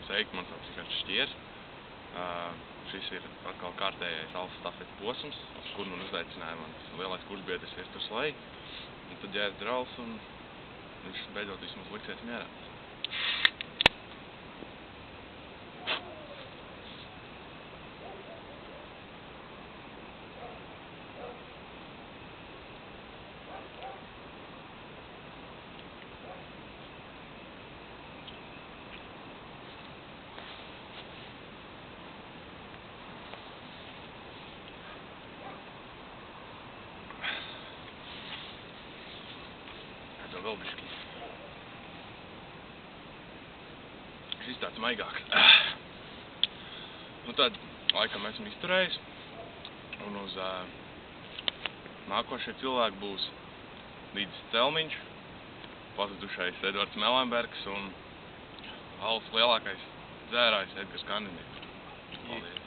Sveiki, man sauc Rihards Šķiers. Šis ir atkal kārtējais alfa stafetes posms, uz kur man uzaicināja mans lielais kursbiedrs Viesturs Lej. Un tad ģēra drauls un viņš beidzot vismaz liksies mierā. Vēl bišķi. Šis tāds maigāks. Nu tad, laikam esmu izturējis. Un uz nākošie cilvēki būs Līdzis Celmiņš, pazudušais Edvards Melenbergs un valsts lielākais dzērājs Edgars Kandinieks. Paldies!